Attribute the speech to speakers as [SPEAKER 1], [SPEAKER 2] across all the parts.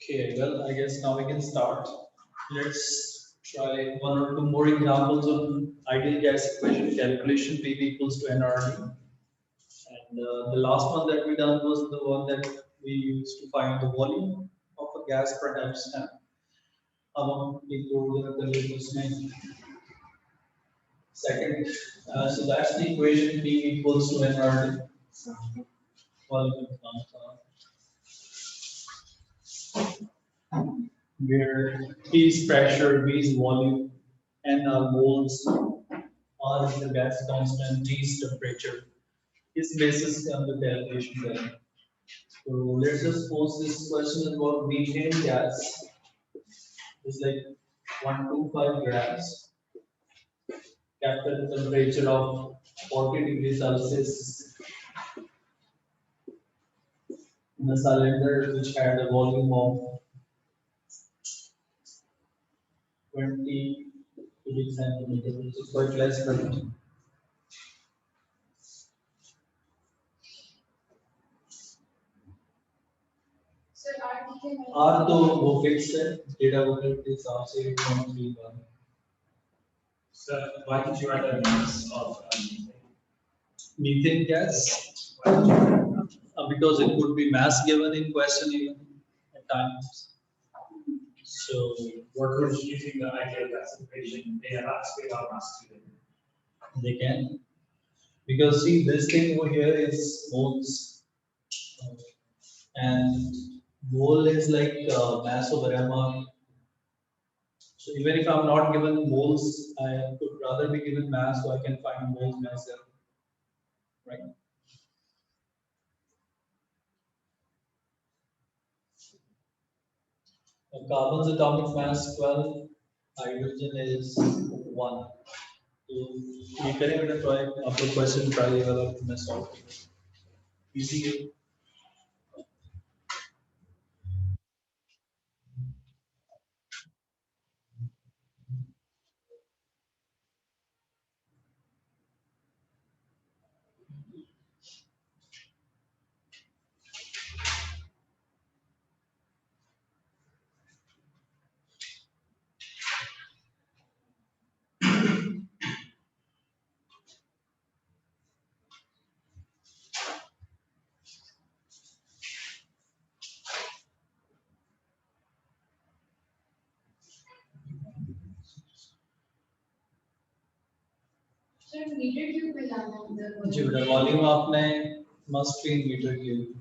[SPEAKER 1] Okay, well, I guess now we can start. Let's try one or two more examples of ideal gas equation calculation, PV equals to nRT. And the last one that we done was the one that we used to find the volume of a gas per time. अब हम एक और कर लेते हैं उसमें second. So that's the equation PV equals to nRT. Volume where P is pressure, V is volume, N are moles, R is the gas constant, T is temperature. This basis on the calculation then. So let's just pose this question about methane gas. It's like 125 grams, kept at a temperature of 40 degrees Celsius in a cylinder which had a volume of 20 cubic centimeters, which is quite less than. R तो वो fix है, data voltage के हिसाब से 8.31.
[SPEAKER 2] So why did you write the mass of
[SPEAKER 1] methane gas?
[SPEAKER 2] why did you write that?
[SPEAKER 1] Because it could be mass given in question even at times. So
[SPEAKER 2] What was using the ideal gas equation? They have asked without mass to them.
[SPEAKER 1] they can, because see this thing over here is moles, and mole is like mass over mR. So even if I'm not given moles, I could rather be given mass, so I can find moles myself, right? Carbon's atomic mass 12, hydrogen is 1. तो ये करें बेटा try, आप लोग question try वाला मैं solve करूँ easy है.
[SPEAKER 3] मीटर क्यूब में जाना है
[SPEAKER 1] जी बेटा वॉल्यूम आपने must be in metre cube.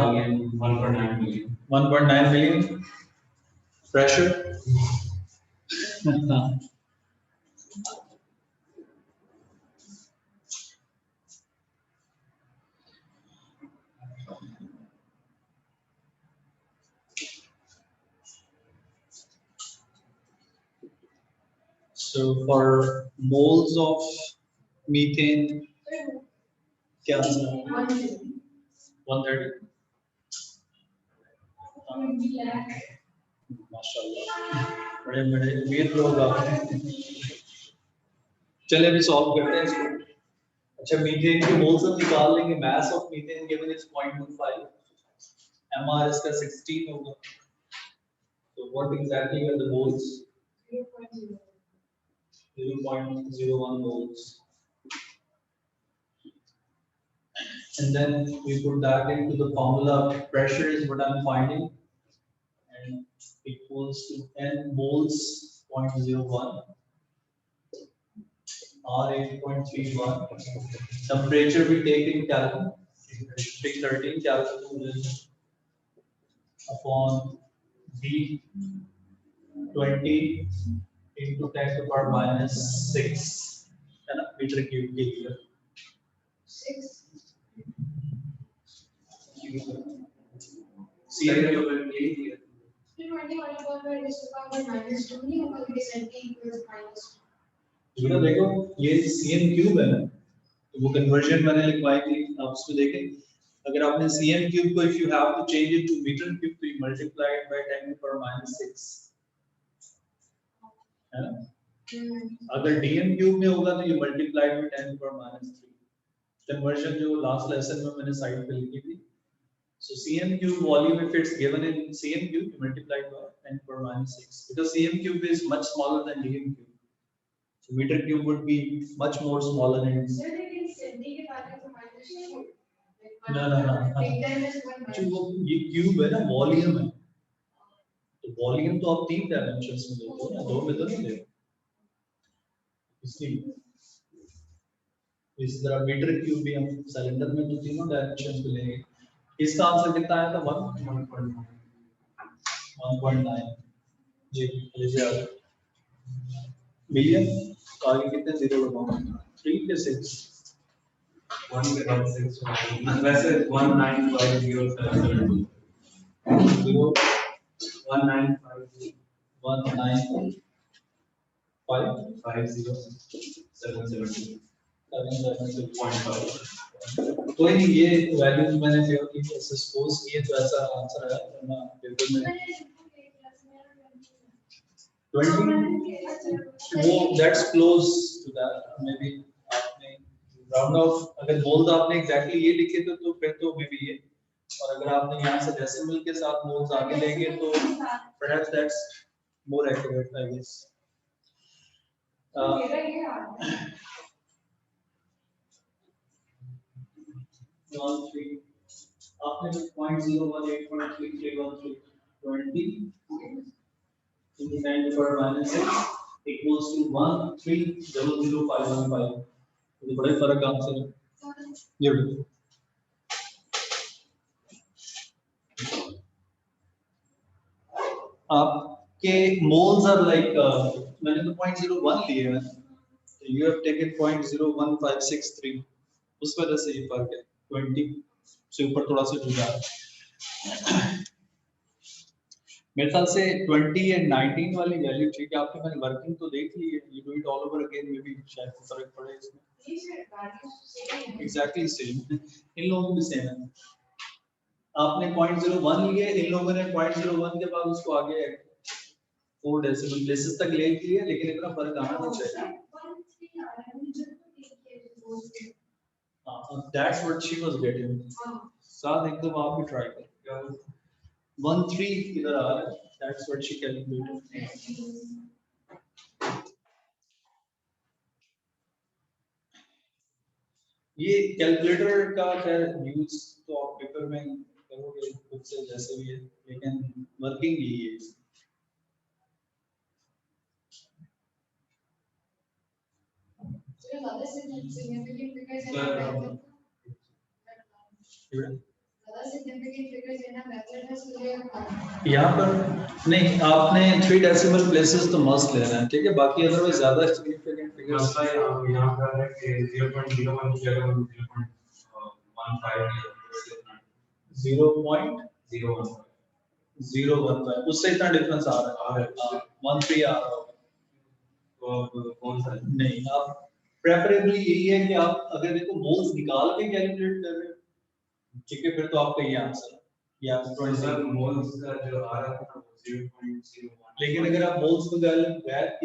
[SPEAKER 2] Million, 1.9 million.
[SPEAKER 1] 1.9 million pressure. So for moles of methane, क्या आंसर है? 130. माशाल्लाह, बड़े बड़े वीर लोग आप हैं. चलिए अभी सॉल्व करते हैं इसको. अच्छा मीथेन के मोल्स हम निकाल लेंगे. Mass of methane given is 0.25. MR इसका 16 होगा. So what exactly are the moles? 0.01 moles. And then we put that into the formula. Pressure is what I'm finding, and equals to n moles 0.01. R 8.31. Temperature we take in Kelvin, 313 Kelvin upon V 20 into 10 to the power minus 6 है ना metre cube के लिए
[SPEAKER 3] 6.
[SPEAKER 1] CM cube
[SPEAKER 3] 320 multiplied by raised to power minus 2 नहीं होगा क्योंकि senti equals minus
[SPEAKER 1] देखो देखो ये CM क्यूब है ना तो वो कन्वर्जन मैंने लिखवाई थी आप उसमें देखें अगर आपने CM क्यूब को if you have to change it to metre cube तो you multiply it by 10 to the power minus 6 है ना अगर DM क्यूब में होगा तो you multiply it by 10 to the power minus 3 conversion जो लास्ट लेसन में मैंने साइड पे लिखी थी. So CM cube volume, if it's given in CM cube, you multiply it by 10 to the power minus 6 because CM cube is much smaller than DM cube. So meter cube would be much more smaller than.
[SPEAKER 3] Sir लेकिन senti के बाद तो minus 2
[SPEAKER 1] No. जो वो ये cube है ना volume है तो वॉल्यूम तो आप 3 डायमेंशंस में देखो ना 2 में तो नहीं देखो इसलिए इस तरह मीटर क्यूब भी हम सिलेंडर में तो तीनों डायमेंशंस पे लेंगे. इसका आंसर कितना आया था 1.9 जी लीजिए आप मिलियन आगे कितने जीरो लगाऊं 3 के 6
[SPEAKER 4] 1 के बाद 6 वैसे 19507
[SPEAKER 1] 0
[SPEAKER 4] 195
[SPEAKER 1] 195
[SPEAKER 4] 770.5
[SPEAKER 1] कोई नहीं ये वैल्यूज मैंने जो की ऐसे सपोज किए तो ऐसा आंसर आया वरना पेपर में 20 वो that's close to that maybe आपने राउंड ऑफ अगर मोल्स आपने एग्जैक्टली ये लिखे तो फिर तो मे बी ये और अगर आपने यहाँ से डेसिमल के साथ मोल्स आगे लेंगे तो perhaps that's more accurate I guess. आपने 0.01833313 20 into 10 to the power minus 6 equals to 1300515 तो बड़े फर्क आंसर है ये देखो आपके मोल्स आर लाइक मैंने तो 0.01 लिए हैं यू हैव टेकन 0.01563 उस वजह से ये फर्क है 20 से ऊपर थोड़ा सा जुड़ा है. मेरे ख्याल से 20 एंड 19 वाली वैल्यू ठीक है आपने मैंने वर्किंग तो देख ली है you do it all over again may be शायद फर्क पड़े इसमें एग्जैक्टली सेम इन लोगों में भी सेम है. आपने 0.01 लिए इन लोगों ने 0.01 के बाद उसको आगे 4 डेसिमल प्लेसेस तक ले लिए लेकिन इतना फर्क आना नहीं चाहिए. That's what she was getting. साथ एकदम आप भी ट्राई कर 1.3 इधर आ रहा है. That's what she calculated. ये कैलकुलेटर का खैर यूज तो आप पेपर में करोगे खुद से जैसे भी है लेकिन वर्किंग यही है. यहाँ पर नहीं आपने 3 डेसिमल प्लेसेस तो मस्ट लेना है ठीक है बाकी अदरवाइज ज्यादा सिग्निफिकेंट फिगर्स
[SPEAKER 4] यहाँ पर है कि 0.01 0.15
[SPEAKER 1] 0.015 उससे इतना डिफरेंस आ रहा है 1.3 आ रहा होगा
[SPEAKER 4] तो अब कौन सा
[SPEAKER 1] नहीं आप प्रेफरेबली यही है कि आप अगर देखो मोल्स निकाल के कैलकुलेट कर रहे हो ठीक है फिर तो आपका ये आंसर है या
[SPEAKER 4] मोल्स का जो आ रहा था वो 0.01
[SPEAKER 1] लेकिन अगर आप मोल्स को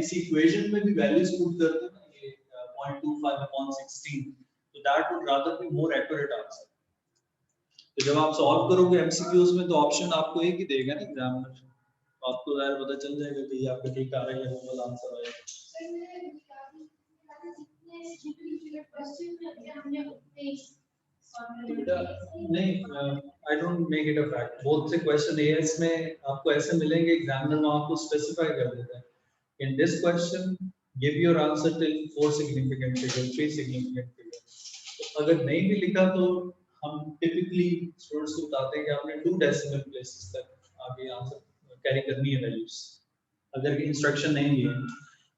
[SPEAKER 1] इस इक्वेशन में भी वैल्यूज पुट करते हो ना ये 0.25/16 तो that would rather be more accurate answer तो जब आप सॉल्व करोगे एमसीक्यूज में तो ऑप्शन आपको एक ही देगा ना एग्जामिनर, तो आपको यार पता चल जाएगा कि ये आपका ठीक आ रहा है या वो वाला आंसर आएगा।
[SPEAKER 3] सर मैंने जितने स्टूडेंट क्वेश्चन में अभी हमने उतने
[SPEAKER 1] नहीं, I don't make it a fact. बहुत से क्वेश्चन एएस में आपको ऐसे मिलेंगे, एग्जामिनर वहां आपको स्पेसिफाई कर देता है in this question give your answer till 4 significant figure, 3 significant figure. तो अगर नहीं भी लिखा तो हम टिपिकली स्टूडेंट्स को बताते हैं कि आपने 2 डेसिमल प्लेसेस तक आगे आंसर कैरी करनी है वैल्यूज, अगर इंस्ट्रक्शन नहीं दिए।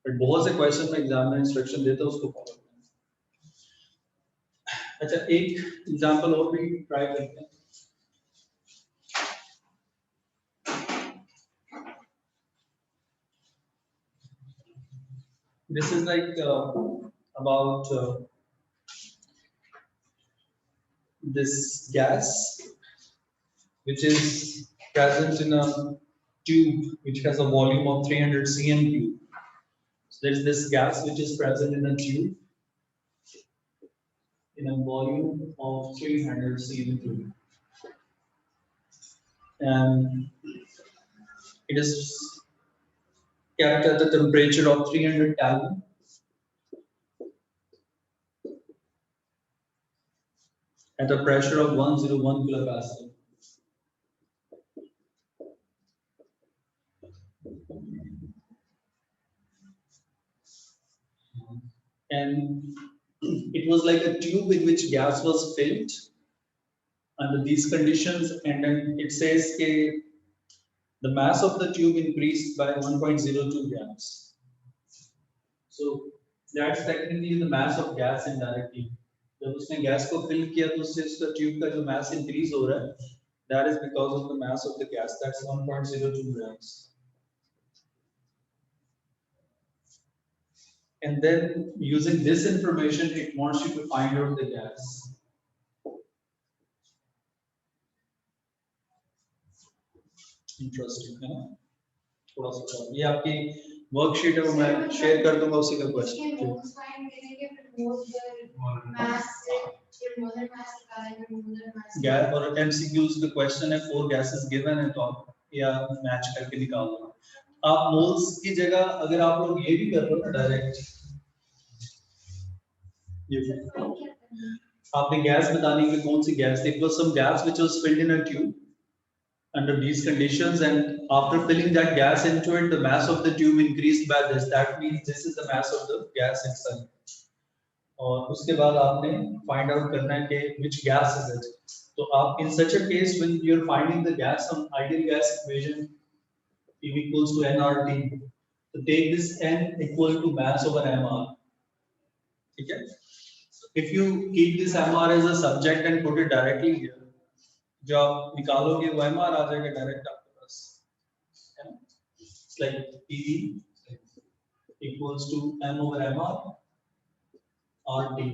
[SPEAKER 1] बट बहुत से क्वेश्चन में एग्जामिनर इंस्ट्रक्शन देता है, उसको फॉलो करना। अच्छा, एक एग्जांपल और भी ट्राई करते हैं। This is like about this gas which is present in a tube which has a volume of 300 cm cube. So there is this gas which is present in a tube in a volume of 300 cm cube, and it is kept at the temperature of 300 Kelvin at a pressure of 101 kilopascal. And it was like a tube in which gas was filled under these conditions, and then it says that the mass of the tube increased by 1.02 grams. So that's technically the mass of gas indirectly. जब उसने gas को fill किया तो उससे उसका tube का जो मास increase हो रहा है, that is because of the mass of the gas, that's 1.02 grams. And then using this information it wants you to find out the gas. Interesting है ना, थोड़ा सा ये आपकी वर्कशीट है वो मैं शेयर कर दूंगा उसी का क्वेश्चन।
[SPEAKER 3] मोल्स फाइंड करेंगे, फिर मोल्स मास से फिर मोलर मास निकालेंगे, मोलर मास
[SPEAKER 1] गैस और एमसीक्यूज का क्वेश्चन है, 4 गैसेस गिवन है तो आप या मैच करके निकाल दो। आप मोल्स की जगह अगर आप लोग ये भी कर लो ना डायरेक्ट, ये आपने गैस बताने के लिए कौन सी गैस थी, it was some gas which was filled in a tube under these conditions, and after filling that gas into it the mass of the tube increased by this, that means this is the mass of the gas itself. और उसके बाद आपने find out करना है कि which gas is it. तो आप in such a case when you're finding the gas on ideal gas equation P equals to nRT, so take this n equal to mass over mR, ठीक है? If you keep this mR as a subject and put it directly here, जो आप निकालोगे वो MR आ जाएगा direct आपके पास, है ना? It's like PV equals to M over MR RT,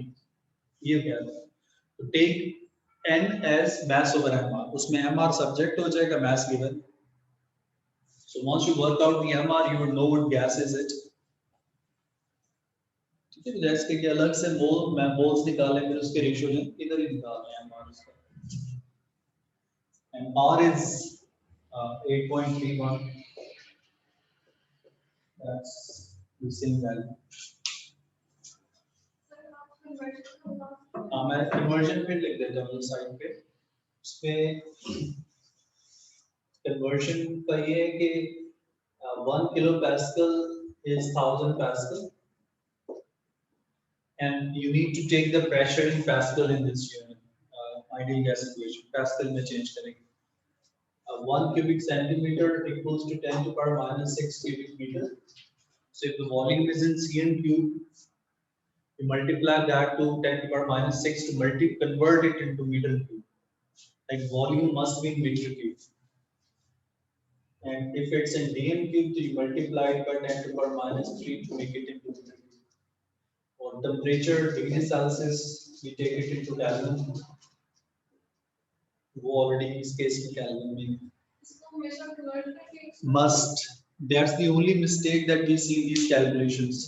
[SPEAKER 1] ये क्या है? तो take N as mass over MR, उसमें एमआर सब्जेक्ट हो जाएगा, mass given. So once you work out the MR you will know what gas is it, ठीक है? जैसे कि अलग से मोल मैं मोल्स निकालें फिर उसके रेशियो लें, इधर ही निकालना है एमआर उसका, and R is 8.31. That's the same value. मैं conversion पे लिख देता हूँ साइड पे, उसमें conversion का ये है कि 1 kilopascal is 1000 pascal, and you need to take the pressure in pascal in this unit. Ideal gas equation pascal में change करेंगे। 1 cubic centimeter equals to 10 to the power minus 6 cubic meter. So if the volume is in cm cube, you multiply that to 10 to the power minus 6 to convert it into meter cube. Like volume must be in meter cube. And if it's in dm cube, then you multiply it by 10 to the power minus 3 to make it into meter cube. For temperature, degree Celsius, we take it into Kelvin. वो already इस case में Kelvin में must, that's the only mistake that we see in these calculations.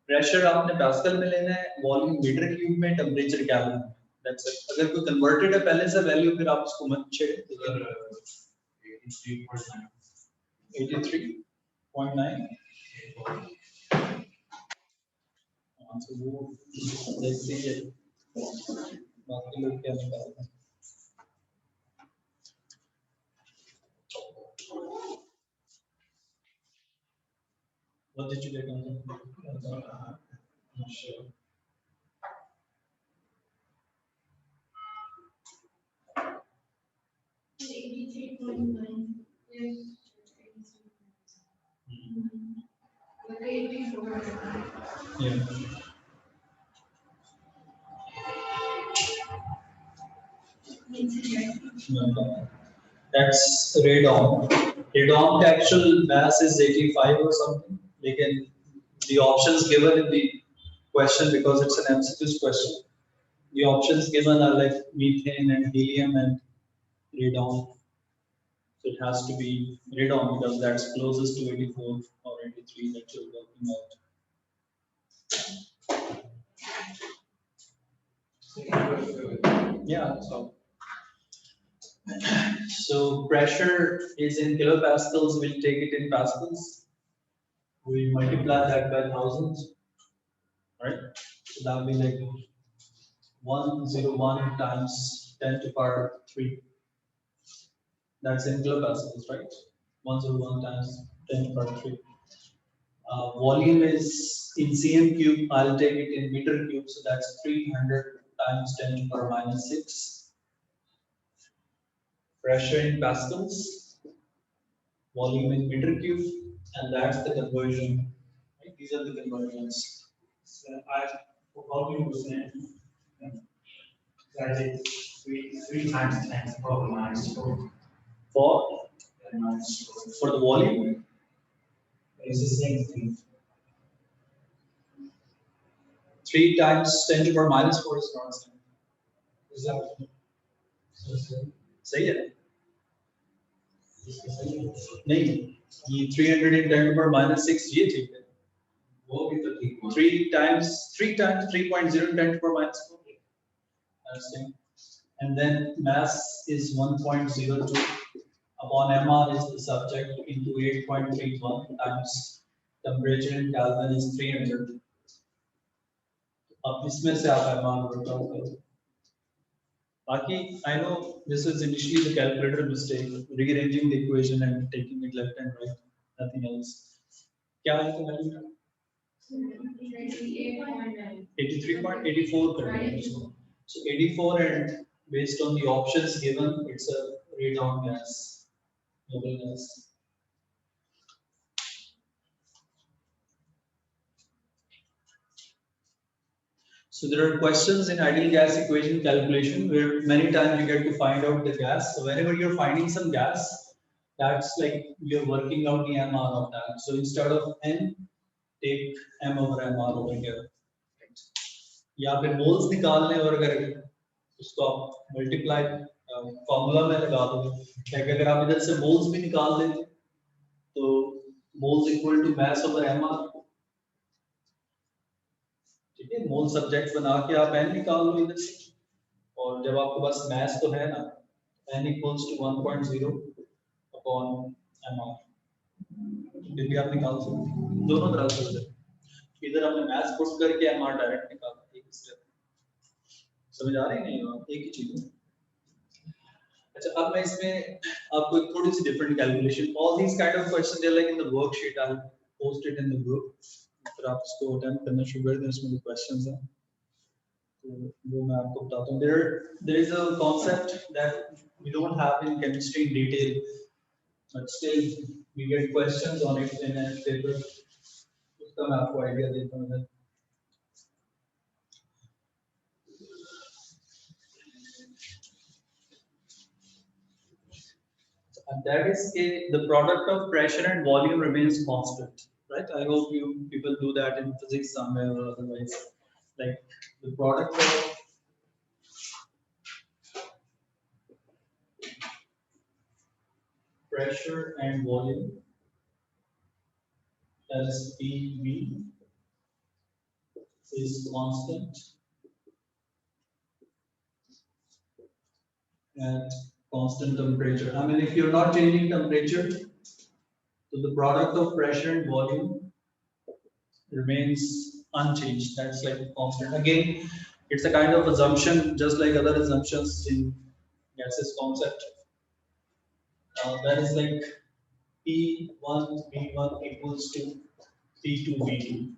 [SPEAKER 1] Pressure आपने pascal में लेना है, volume metre cube में, temperature Kelvin में, That's it. अगर कोई converted है पहले से value फिर आप उसको मत छेड़े. 83.9. आंसर वो देखते हैं बाकी लोग क्या निकालते हैं. What did you get on that? Not sure.
[SPEAKER 3] Eighty-three point nine. Yes. But 84.
[SPEAKER 1] Yeah. No, that's radon. Radon, the actual mass is 85 or something. Again, the options given in the question, because it's an MCQ question, the options given are like methane and helium and radon. So it has to be radon because that's closest to 84 or 83 that you're working out. Yeah, so pressure is in kilopascals, we'll take it in pascals. We multiply that by thousands, right? So that will be like 101 times 10 to the power 3. That's in kilopascals, right? 101 times 10 to the power 3. Volume is in cm cube, I'll take it in meter cube, so that's 300 times 10 to the power minus 6. Pressure in pascals, volume in meter cube, and that's the conversion. Right? These are the conversions.
[SPEAKER 2] So I, for volume was then, I did three times 10 to the power minus 4.
[SPEAKER 1] For
[SPEAKER 2] And minus 4.
[SPEAKER 1] for the volume,
[SPEAKER 2] It's the same thing.
[SPEAKER 1] 3 times 10 to the power minus 4 is not the same.
[SPEAKER 2] Is that?
[SPEAKER 1] सही है नहीं ये 300 in 10 to the power minus 6 ये ठीक है
[SPEAKER 4] वो भी तो ठीक हुआ।
[SPEAKER 1] 3 times 3.0 in 10 to the power minus 4. Understand? And then mass is 1.02 upon mr is the subject into 8.31 times temperature in Kelvin is 300. अब इसमें से आप mr work out करो. बाकी I know this is initially the calculator mistake, rearranging the equation and taking it left and right, nothing else. क्या है तो value?
[SPEAKER 3] 88.9.
[SPEAKER 1] 83.84 करना है इसको. So 84 and based on the options given, it's a radon gas, noble gas. So there are questions in ideal gas equation calculation where many times you get to find out the gas. So whenever you're finding some gas, that's like you're working out the mr of that. So instead of n, take m over mr over here. या फिर moles निकालने और अगर उसको आप multiply formula में लगा दो, लाइक अगर आप इधर से मोल्स भी निकाल देते तो moles equal to mass over mr, ठीक है. मोल सब्जेक्ट बना के आप n निकाल लो इधर से, और जब आपके पास मास तो है ना, n equals to 1.0 upon mr, फिर भी आप निकाल सकते दोनों तरह से हो. इधर हमने मास पुट करके mr डायरेक्ट निकाला, एक स्टेप. समझ आ रही है नहीं? एक ही चीज है. अच्छा, अब मैं इसमें आपको एक थोड़ी सी different calculation, all these kind of question they like in the worksheet, I will post it in the group, फिर आप इसको अटेम्प्ट करना शुरू कर दें. इसमें जो क्वेश्चंस हैं तो वो मैं आपको बताता हूं. There is a concept that we don't have in chemistry in detail, but still we get questions on it in a paper. उसका मैं आपको आइडिया देता हूं. And that is the product of pressure and volume remains constant, right? I hope you people do that in physics somewhere or otherwise. Like the product of pressure and volume, that is PV, is constant at constant temperature. I mean, if you're not changing temperature, so the product of pressure and volume remains unchanged. That's like a constant. Again, it's a kind of assumption, just like other assumptions in gases concept. That is like P1 V1 equals to P2 V2.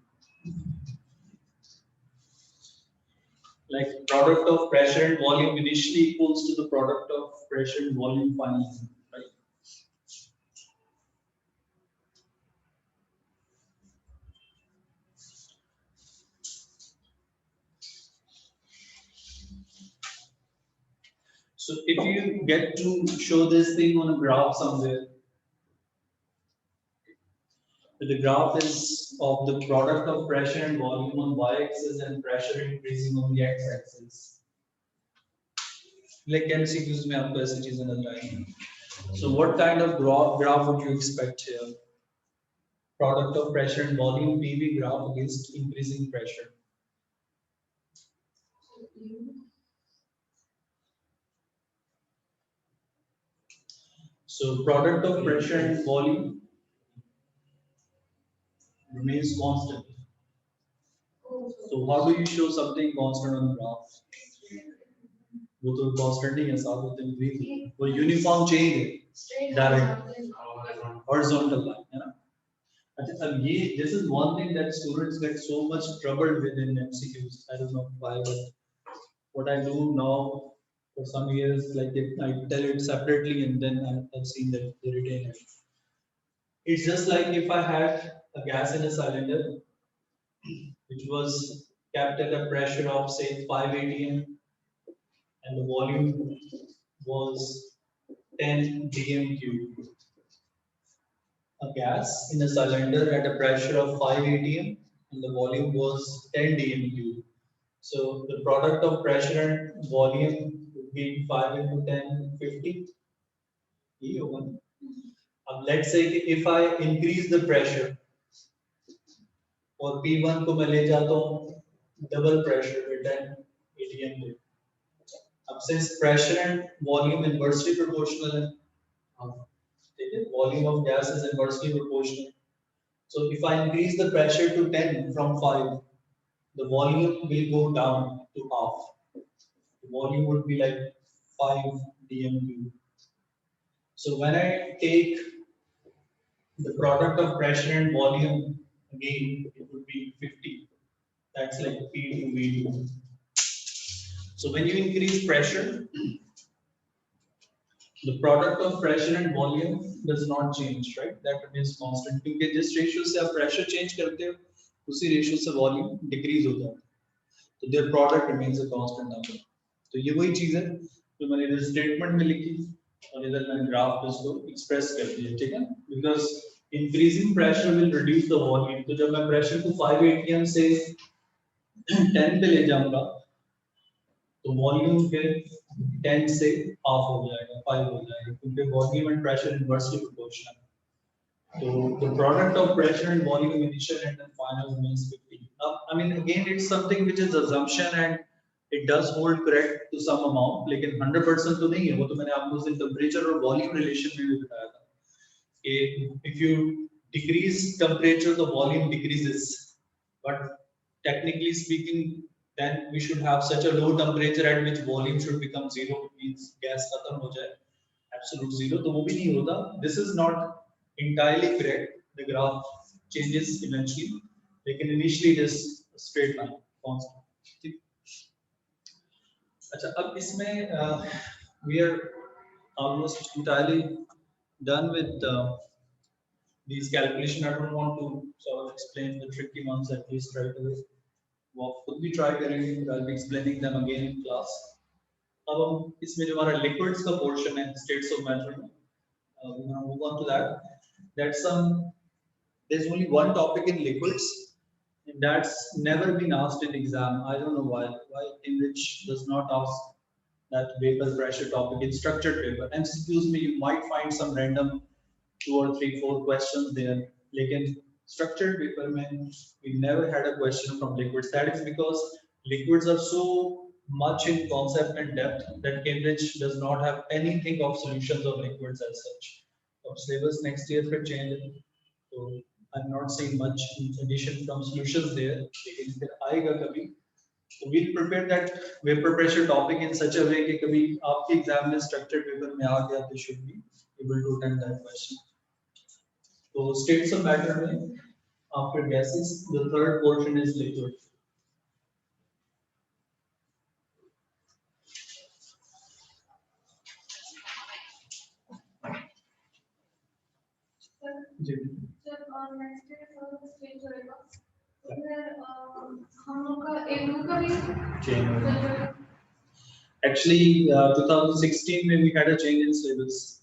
[SPEAKER 1] Like product of pressure and volume initially equals to the product of pressure and volume finally, right? So if you get to show this thing on a graph somewhere, the graph is of the product of pressure and volume on y-axis and pressure increasing on the x-axis. Like MCQs में आपको ऐसी चीजें नजर आएंगी. So what kind of graph would you expect here? Product of pressure and volume PV graph against increasing pressure. So product of pressure and volume remains constant. So how do you show something constant on the graph? वो तो constant नहीं है, साथ होते हैं increase. वो uniform change है,
[SPEAKER 3] Straight
[SPEAKER 1] direct,
[SPEAKER 3] line.
[SPEAKER 1] horizontal line, है ना? अच्छा, अब ये this is one thing that students get so much troubled with in MCQs. I don't know why, but what I do now for some years, like I tell it separately, and then I've seen that they retain it. It's just like if I had a gas in a cylinder, which was kept at a pressure of say 5 atm, and the volume was 10 dm cube. A gas in a cylinder at a pressure of 5 atm, and the volume was 10 dm cube. So the product of pressure and volume would be 5 into 10, 50. Let's say if I increase the pressure, और P1 को मैं ले जाता हूँ double pressure with 10 atm पे. अब since pressure and volume inversely proportional है, ठीक है, volume of gas is inversely proportional. So if I increase the pressure to 10 from 5, the volume will go down to half. The volume would be like 5 dm cube. So when I take the product of pressure and volume, again it would be 50. That's like P2 V2. So when you increase pressure, the product of pressure and volume does not change, right? That remains constant. क्योंकि जिस ratio से आप pressure change करते हो, उसी ratio से volume decrease होता है. So their product remains a constant number. तो ये वही चीज है जो मैंने इधर statement में लिखी और इधर मैंने graph पे इसको express कर दिया, ठीक है? Because increasing pressure will reduce the volume. तो जब मैं pressure को 5 atm से 10 पे ले जाऊंगा, तो वॉल्यूम फिर 10 से हाफ हो जाएगा, 5 हो जाएगा, क्योंकि volume and pressure inversely proportional. तो the product of pressure and volume initial and then final remains 50. I mean again it's something which is assumption and it does hold correct to some amount, लेकिन 100% तो नहीं है. वो तो मैंने आपको उस दिन टेम्परेचर और वॉल्यूम रिलेशन में भी बताया था कि if you decrease temperature the volume decreases, but technically speaking then we should have such a low temperature at which volume should become zero, means gas खत्म हो जाए, absolute zero. तो वो भी नहीं होता. This is not entirely correct. The graph changes eventually, लेकिन initially it is a straight line, constant. अच्छा, अब इसमें we are almost entirely done with these calculations. I don't want to sort of explain the tricky ones at least right away. वो खुद भी try करेंगे. I'll be explaining them again in class. अब हम इसमें जो हमारा liquids का portion है states of matter में, we're gonna move on to that. That's there's only one topic in liquids, and that's never been asked in exam. I don't know why. Why Cambridge does not ask that vapor pressure topic in structured paper. And excuse me, you might find some random 2 or 3, 4 questions there. लेकिन structured paper में we never had a question from liquids. That is because liquids are so much in concept and depth that Cambridge does not have anything of solutions of liquids as such. अब syllabus next year फिर change है, तो I'm not seeing much addition from solutions there. लेकिन फिर आएगा कभी. So we'll prepare that vapor pressure topic in such a way कि कभी आपके exam में structured paper में आ गया, they should be able to attend that question. So states of matter में after gases, the third portion is liquid. जी.
[SPEAKER 3] जब next year का stage होएगा तो फिर हम लोग का एक का भी
[SPEAKER 1] Change. Actually, 2016 when we had a change in syllabus.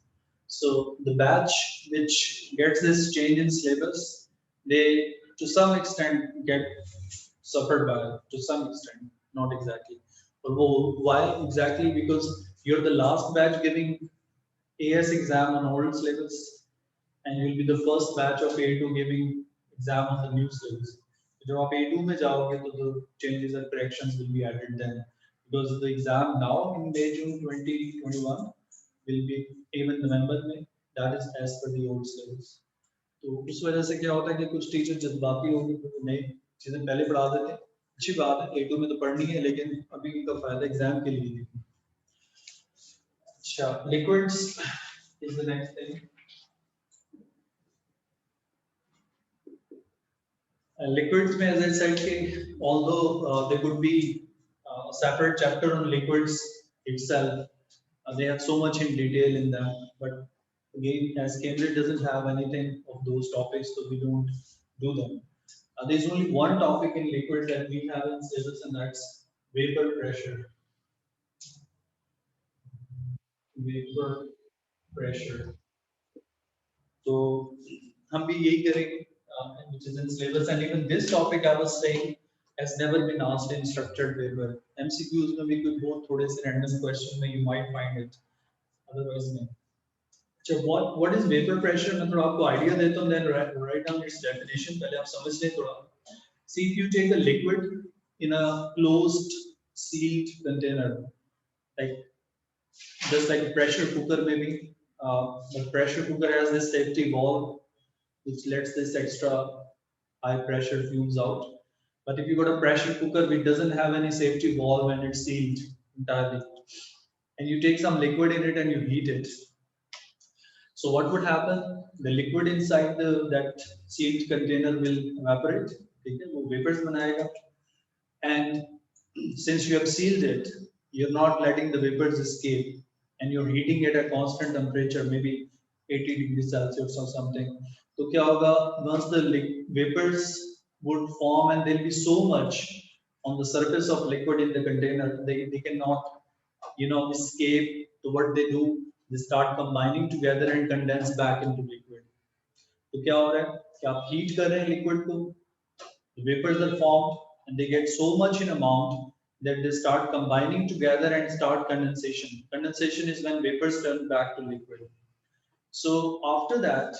[SPEAKER 1] So the batch which gets this change in syllabus, they to some extent get suffered by it, to some extent, not exactly. But why exactly? Because you're the last batch giving AS exam on old syllabus, and you'll be the first batch of A2 giving exam on the new syllabus. जब आप A2 में जाओगे तो the changes and corrections will be added then, because the exam now in May June 2021 will be even November में, that is as per the old syllabus. तो उस वजह से क्या होता है कि कुछ टीचर जज्बाती हो गए, तो नई चीजें पहले पढ़ा देते हैं. अच्छी बात है, A2 में तो पढ़नी है, लेकिन अभी इनका फायदा एग्जाम के लिए. अच्छा, liquids is the next thing. Liquids में as I said कि although there could be a separate chapter on liquids itself, they have so much in detail in that, but again as Cambridge doesn't have anything of those topics, so we don't do them. There's only one topic in liquids that we have in syllabus, and that's vapor pressure. Vapor pressure. So हम भी यही करेंगे, which is in syllabus, and even this topic I was saying has never been asked in structured paper. MCQs में भी कोई बहुत थोड़े से random question में you might find it, otherwise नहीं. So what is vapor pressure? मैं थोड़ा आपको idea देता हूँ, then write down its definition. पहले आप समझ लें थोड़ा. See, if you take a liquid in a closed sealed container, like just like a pressure cooker maybe, the pressure cooker has this safety valve which lets this extra high pressure fumes out. But if you got a pressure cooker which doesn't have any safety valve and it's sealed entirely, and you take some liquid in it and you heat it, so what would happen? The liquid inside that sealed container will evaporate. Okay, वो vapors बनाएगा. And since you have sealed it, you're not letting the vapors escape, and you're heating it at constant temperature, maybe 80 degrees Celsius or something. तो क्या होगा? Once the vapors would form and there'll be so much on the surface of liquid in the container, they cannot, escape. So what they do, they start combining together and condense back into liquid. तो क्या हो रहा है कि आप heat कर रहे हैं liquid को, the vapors are formed and they get so much in amount that they start combining together and start condensation. Condensation is when vapors turn back to liquid. So after that,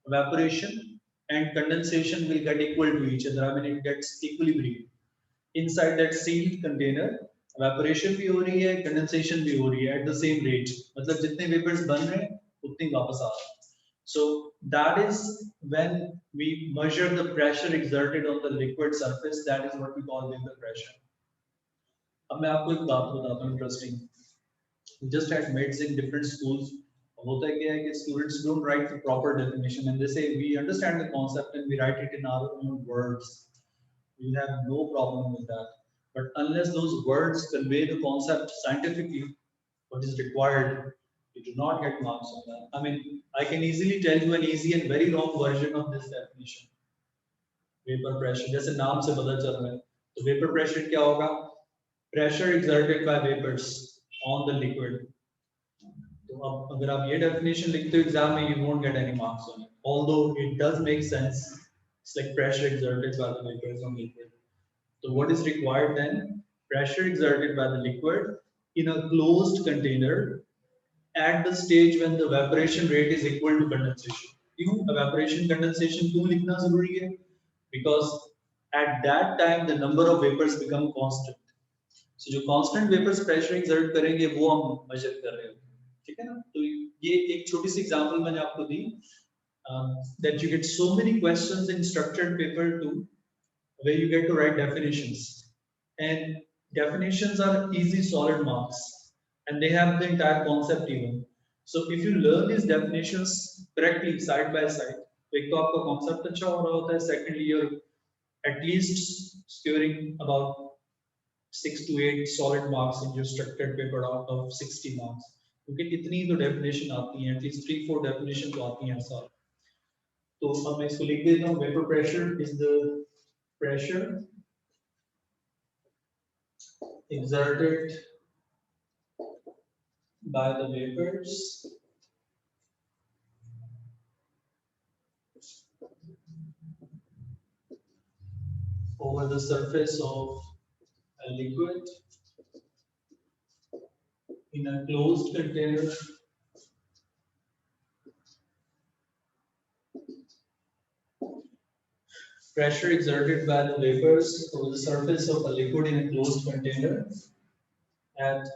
[SPEAKER 1] evaporation and condensation will get equal to each other. I mean, it gets equilibrium. Inside that sealed container, evaporation भी हो रही है, condensation भी हो रही है at the same rate. मतलब जितने vapors बन रहे हैं, उतने वापस आ रहे हैं. So that is when we measure the pressure exerted on the liquid surface. That is what we call vapor pressure. अब मैं आपको एक बात बताता हूँ interesting. We just had mates in different schools. होता क्या है कि students don't write the proper definition, and they say we understand the concept and we write it in our own words. We have no problem with that. But unless those words convey the concept scientifically, what is required, you do not get marks on that. I mean, I can easily tell you an easy and very long version of this definition. Vapor pressure, जैसे नाम से पता चल रहा है. तो vapor pressure क्या होगा? Pressure exerted by vapors on the liquid. तो अब अगर आप ये definition लिखते हो exam में, you won't get any marks on it. Although it does make sense, it's like pressure exerted by the vapors on liquid. So what is required then? Pressure exerted by the liquid in a closed container at the stage when the evaporation rate is equal to condensation. क्यों evaporation condensation क्यों लिखना जरूरी है? Because at that time the number of vapors become constant. So जो constant vapors pressure exert करेंगे वो हम measure कर रहे हैं, ठीक है ना? तो ये एक छोटी सी example मैंने आपको दी, that you get so many questions in structured paper too, where you get to write definitions, and definitions are easy solid marks, and they have the entire concept even. So if you learn these definitions correctly side by side, एक तो आपका concept अच्छा हो रहा होता है, secondly you're at least securing about 6 to 8 solid marks in your structured paper out of 60 marks, क्योंकि इतनी तो definition आती हैं, at least 3-4 definition तो आती हैं साल. तो अब मैं इसको लिख देता हूँ. Vapor pressure is the pressure exerted by the vapors over the surface of a liquid in a closed container pressure exerted by the vapors over the surface of a liquid in a closed container at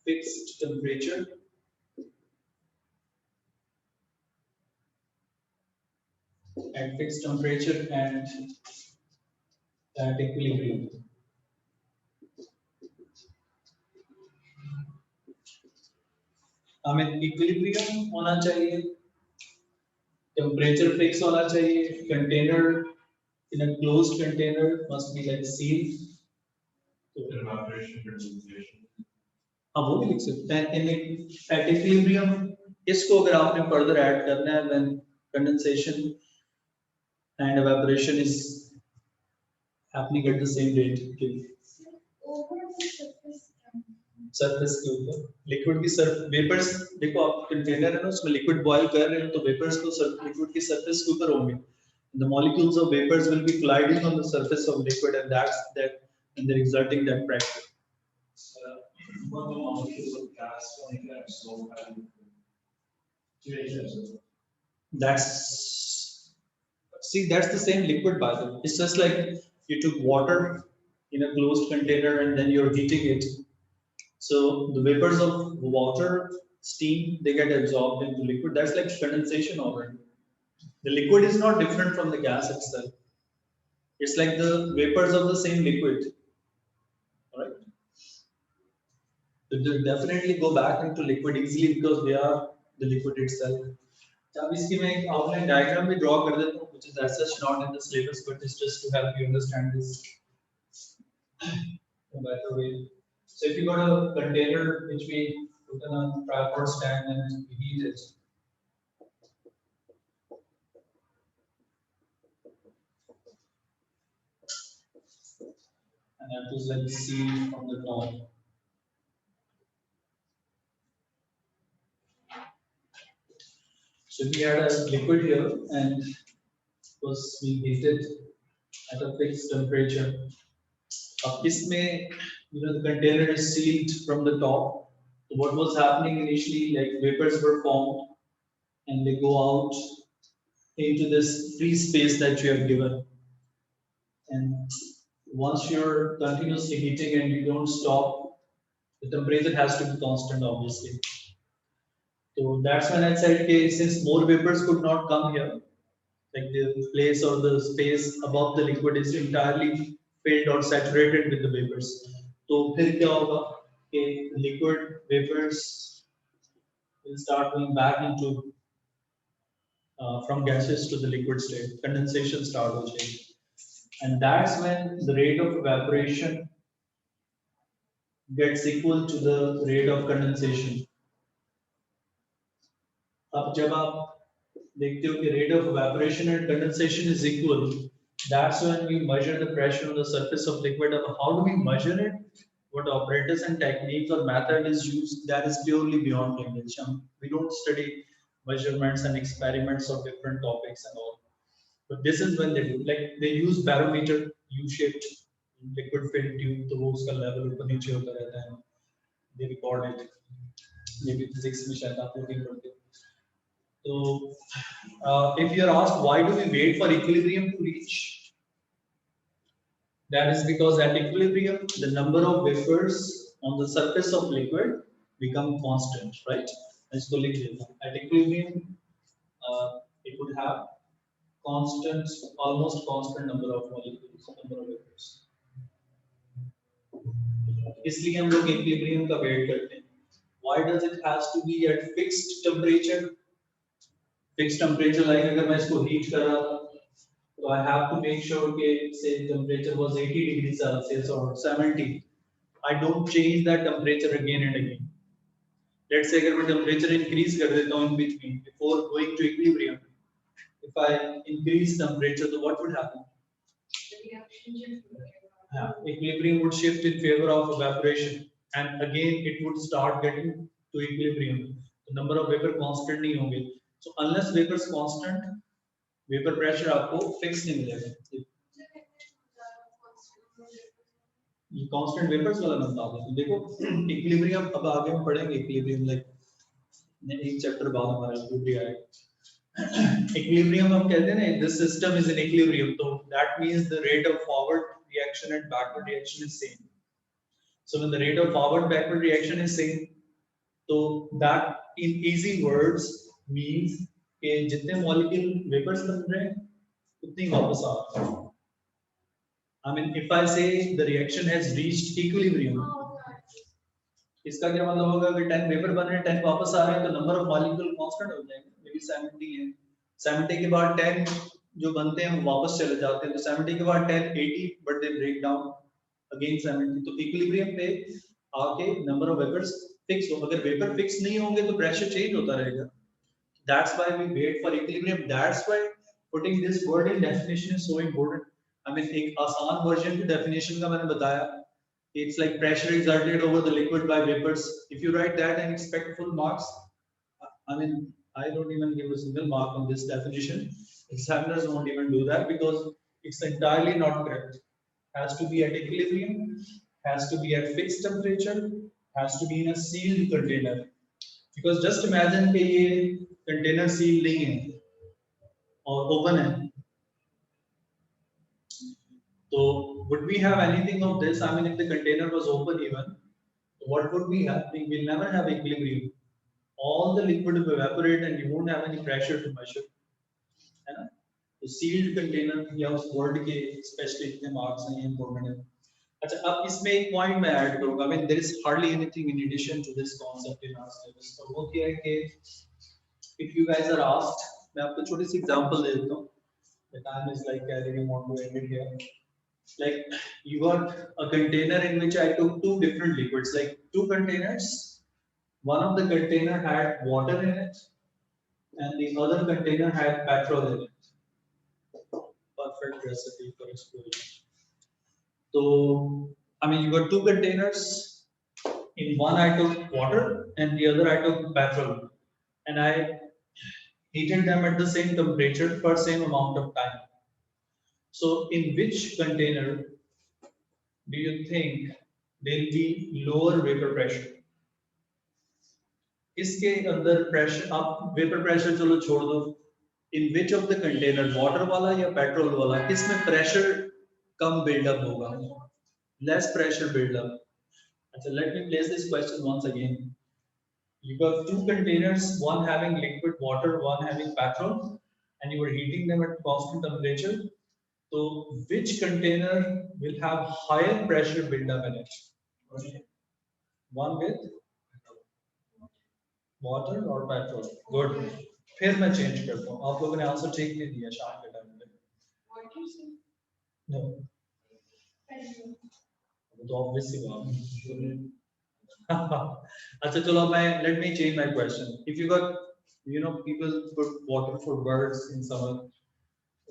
[SPEAKER 1] fixed temperature and at equilibrium. हमें equilibrium होना चाहिए, temperature fix होना चाहिए, container in a closed container must be like sealed.
[SPEAKER 4] Evaporation, condensation.
[SPEAKER 1] हाँ वो भी लिख सकते हैं. At equilibrium इसको अगर आपने further add करना है, when condensation and evaporation is happening at the same rate.
[SPEAKER 3] Over the
[SPEAKER 1] surface के ऊपर लिक्विड की वेपर्स, देखो आप कंटेनर है ना, उसमें लिक्विड बॉईल कर रहे हैं तो वेपर्स तो लिक्विड की सरफेस के ऊपर होंगे. The molecules of vapors will be colliding on the surface of liquid, and and they're exerting that pressure.
[SPEAKER 2] What the molecules of gas only can absorb by liquid?
[SPEAKER 1] That's the same liquid by the way. It's just like you took water in a closed container and then you're heating it. So the vapors of water, steam, they get absorbed into liquid. That's like condensation already. The liquid is not different from the gas itself. It's like the vapors of the same liquid. All right. They definitely go back into liquid easily because they are the liquid itself. अब इसकी मैं एक outline diagram भी draw कर देता हूँ, which is as such not in the syllabus, but it's just to help you understand this in a better way. So if you got a container which we put in a tripod stand and we heat it, and that was like sealed from the top. So we had a liquid here and it was being heated at a fixed temperature. अब इसमें, the container is sealed from the top. So what was happening initially, like vapors were formed and they go out into this free space that you have given. And once you're continuously heating and you don't stop, the temperature has to be constant, obviously. So that's when I said, okay, since more vapors could not come here, like the place or the space above the liquid is entirely filled or saturated with the vapors. तो फिर क्या होगा कि liquid vapors will start going back into from gaseous to the liquid state. Condensation start हो जाएगी, and that's when the rate of evaporation gets equal to the rate of condensation. अब जब आप देखते हो कि rate of evaporation and condensation is equal, that's when we measure the pressure on the surface of liquid. How do we measure it? What operators and techniques or method is used, that is purely beyond English. We don't study measurements and experiments of different topics and all. But this is when they do, like they use barometer, U-shaped liquid filled tube, तो वो उसका level ऊपर नीचे होता रहता है. They record it. Maybe physics में शायद आप लोग भी पढ़ते हो. So if you are asked why do we wait for equilibrium to reach, That is because at equilibrium, the number of vapors on the surface of liquid become constant, right? Let's go liquid. At equilibrium, it would have constant, almost constant number of molecules, number of vapors. इसलिए हम लोग equilibrium का wait करते हैं. Why does it has to be at fixed temperature? Fixed temperature, like अगर मैं इसको heat कर रहा था, so I have to make sure कि say temperature was 80 degrees Celsius or 70. I don't change that temperature again and again. Let's say अगर मैं temperature increase कर देता हूँ in between before going to equilibrium. If I increase temperature, so what would happen? Equilibrium would shift in favor of evaporation, and again it would start getting to equilibrium. The number of vapor constant नहीं होंगे. So unless vapor is constant, vapor pressure आपको fix नहीं मिलेगा. ये constant vapours वाला मैं बता दूं. देखो इक्विलिब्रियम अब आगे हम पढ़ेंगे इक्विलिब्रियम, लाइक एक चैप्टर बाद हमारा इक्विलिब्रियम आएगा. इक्विलिब्रियम हम कहते हैं ना, this system is in equilibrium, तो that means the rate of forward reaction and backward reaction is same. So when the rate of forward backward reaction is same, तो that in easy words means कि जितने molecule vapours बन रहे हैं उतनी वापस आ रहे हैं. I mean, if I say the reaction has reached equilibrium, इसका क्या मतलब होगा कि 10 वेपर बन रहे हैं, 10 वापस आ रहे हैं, तो नंबर ऑफ मॉलिक्यूल कांस्टेंट हो जाएगा. मे बी 70 है, 70 के बाद 10 जो बनते हैं वो वापस चले जाते हैं, तो 70 के बाद 10 80, but they break down again 70. तो इक्विलिब्रियम पे आके नंबर ऑफ वेपर्स फिक्स हो. अगर वेपर फिक्स नहीं होंगे तो प्रेशर चेंज होता रहेगा. That's why we wait for equilibrium. That's why putting this word in definition is so important. I mean, एक आसान वर्जन की डेफिनेशन का मैंने बताया. It's like pressure exerted over the liquid by vapors. If you write that and expect full marks, I mean, I don't even give a single mark on this definition. Examiners won't even do that because it's entirely not correct. Has to be at equilibrium, has to be at fixed temperature, has to be in a sealed container. Because just imagine कि ये container sealed नहीं है और open है. So would we have anything of this? I mean, if the container was open even, what would be happening? We'll never have equilibrium. All the liquid will evaporate and you won't have any pressure to measure. है ना? तो sealed container या उस word के especially इतने marks नहीं important है. अच्छा, अब इसमें एक point मैं add करूँगा. I mean, there is hardly anything in addition to this concept in our syllabus. तो वो क्या है कि if you guys are asked, मैं आपको छोटी सी example दे देता हूँ. The time is like carrying on to end it here. Like you got a container in which I took two different liquids, like two containers. One of the container had water in it, and the other container had petrol in it. Perfect recipe for explosion. So, I mean, you got two containers. In one I took water, and the other I took petrol, and I heated them at the same temperature for same amount of time. So, in which container do you think there will be lower vapor pressure? इसके अंदर pressure, आप vapor pressure चलो छोड़ दो. In which of the container, water वाला या petrol वाला, किसमें pressure कम build up होगा? Less pressure build up. अच्छा, let me place this question once again. You got two containers, one having liquid water, one having petrol, and you were heating them at constant temperature. So, which container will have higher pressure build up in it? One with water or petrol? Good. फिर मैं change करता हूँ. आप लोगों ने answer ठीक नहीं दिया शाम के टाइम पे. No. तो obvious ही बात. अच्छा चलो मैं let me change my question. If you got, you know, people put water for birds in summer.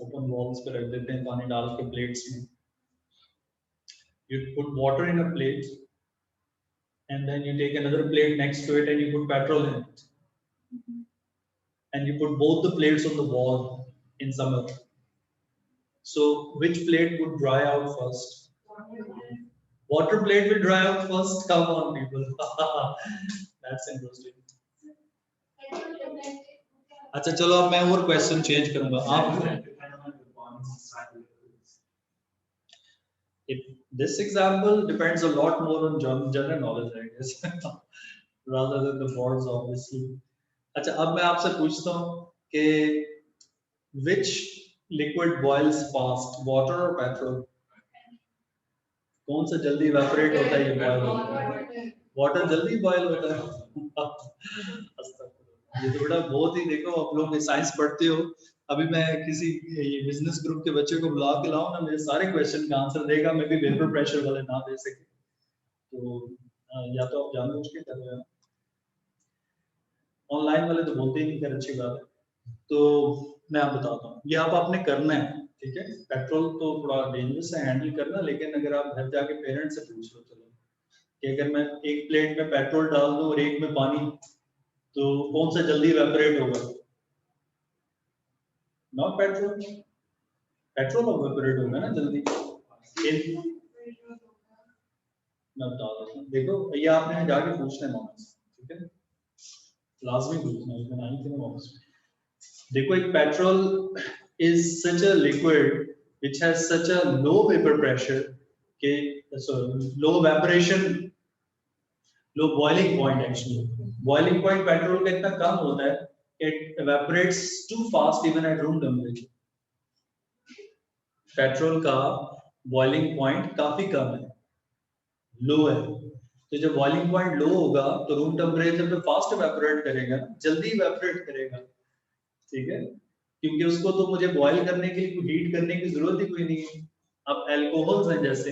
[SPEAKER 1] Open walls पे रख देते हैं पानी डाल के plates में. You put water in a plate, and then you take another plate next to it and you put petrol in it, and you put both the plates on the wall in summer. So which plate would dry out first? Water plate will dry out first. Come on, people. That's interesting. अच्छा चलो अब मैं और question change करूंगा. आप This example depends a lot more on general knowledge, I guess, rather than the words, obviously. अच्छा, अब मैं आपसे पूछता हूँ कि which liquid boils fast, water or petrol? कौन सा जल्दी इवेपोरेट होता है, ये बॉयल होता है? वाटर जल्दी बॉयल होता है। ये तो बड़ा बहुत ही, देखो आप लोग साइंस पढ़ते हो, अभी मैं किसी बिजनेस ग्रुप के बच्चे को बुला के लाऊं ना, मेरे सारे क्वेश्चन का आंसर देगा, मैं भी वेपर प्रेशर वाले ना दे सके, तो या तो आप जानबूझ के कर रहे हो, ऑनलाइन वाले तो बोलते ही नहीं, कर अच्छी बात है। तो मैं आप बताता हूँ, ये आप आपने करना है, ठीक है। पेट्रोल तो थोड़ा डेंजरस है हैंडल करना, लेकिन अगर आप घर जाके पेरेंट्स से पूछ लो, चलो कि अगर मैं एक प्लेट में पेट्रोल डाल दूं और एक में पानी, तो कौन सा जल्दी इवेपोरेट होगा? नॉट पेट्रोल, पेट्रोल इवेपोरेट होगा ना जल्दी। मैं बता रहा हूँ, देखो ये आपने जाके पूछना है मॉम्स, ठीक है, लाजमी पूछना है, इसमें नहीं थे मॉम्स। देखो एक petrol is such a liquid which has such a low vapor pressure के low evaporation, low boiling point, actually boiling point petrol का इतना कम होता है, it evaporates too fast even at room temperature। Petrol का boiling point काफी कम है, लो है, तो जब बॉइलिंग पॉइंट लो होगा तो रूम टेम्परेचर पे फास्ट इवेपोरेट करेगा, जल्दी इवेपोरेट करेगा, ठीक है, क्योंकि उसको तो मुझे बॉयल करने के लिए, हीट करने की जरूरत ही कोई नहीं है। अब एल्कोहल्स हैं, जैसे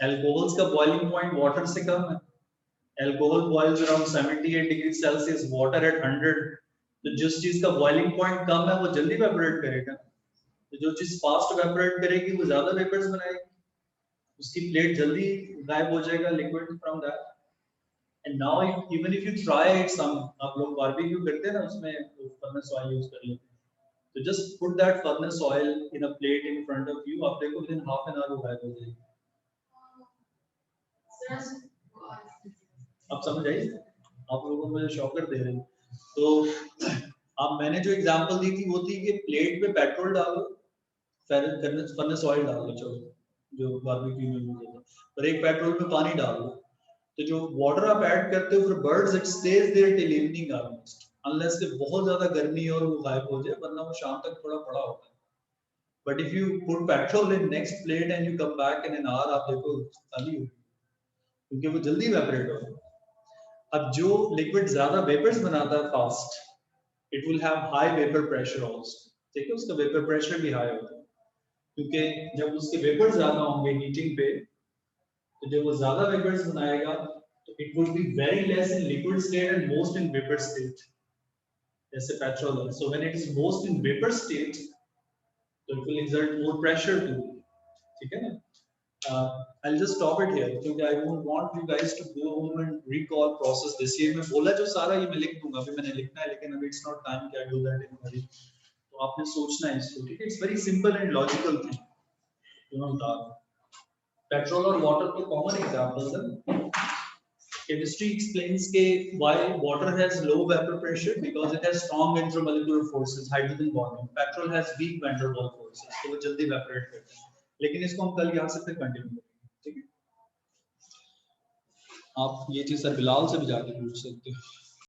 [SPEAKER 1] एल्कोहल्स का बॉइलिंग पॉइंट वाटर से कम है, alcohol boils around 78 degree Celsius, water at 100, तो जिस चीज का बॉइलिंग पॉइंट कम है वो जल्दी इवेपोरेट करेगा, तो जो चीज फास्ट इवेपोरेट करेगी वो ज्यादा वेपर्स बनाएगी, उसकी प्लेट जल्दी गायब हो जाएगा liquid from that. And now even if you try it some, आप लोग बारबेक्यू करते हैं ना, उसमें फर्नेस ऑयल यूज कर लेते हैं, तो just put that furnace oil in a plate in front of you, आप देखो विदिन हाफ एन आवर वो गायब हो जाएगी। आप समझ आई? आप लोगों को मुझे शॉकर दे रहे हैं। तो आप, मैंने जो एग्जांपल दी थी वो थी कि प्लेट पे पेट्रोल डालो, फर्नेस ऑयल डालो, चलो जो बारबेक्यू में यूज होता है, और एक पेट्रोल में पानी डाल दो, तो जो वाटर आप ऐड करते हो फिर birds it stays there till evening almost, unless कि बहुत ज्यादा गर्मी है और वो गायब हो जाए, वरना वो शाम तक थोड़ा पड़ा होता है। But if you put petrol in next plate and you come back in an hour, आप देखो खाली हो, क्योंकि वो जल्दी इवेपोरेट होगा। अब जो लिक्विड ज्यादा वेपर्स बनाता है fast, it will have high vapour pressure also, ठीक है, उसका वेपर प्रेशर भी हाई होता है, क्योंकि जब उसके वेपर्स ज्यादा होंगे हीटिंग पे, तो जब वो ज्यादा वेपर्स बनाएगा तो it would be very less in liquid state and most in vapour state, जैसे पेट्रोल है। So when it is most in vapour state, तो it will exert more pressure to, ठीक है ना। I'll just stop it here क्योंकि I don't want you guys to go home and recall process this year। मैं बोला जो सारा ये मैं लिख दूंगा, अभी मैंने लिखना है, लेकिन अभी it's not time कि I do that in a hurry, तो आपने सोचना है इसको, ठीक है। It's very simple and logical thing, you know that petrol और वाटर के कॉमन एग्जांपल्स हैं। Chemistry explains के why water has low vapor pressure because it has strong intermolecular forces, hydrogen bonding. Petrol has weak van der Waals forces, तो वो जल्दी evaporate करते हैं। लेकिन इसको हम कल यहाँ से फिर कंटिन्यू करेंगे, ठीक है। आप ये चीज सर बिलाल से भी जाके पूछ सकते हो।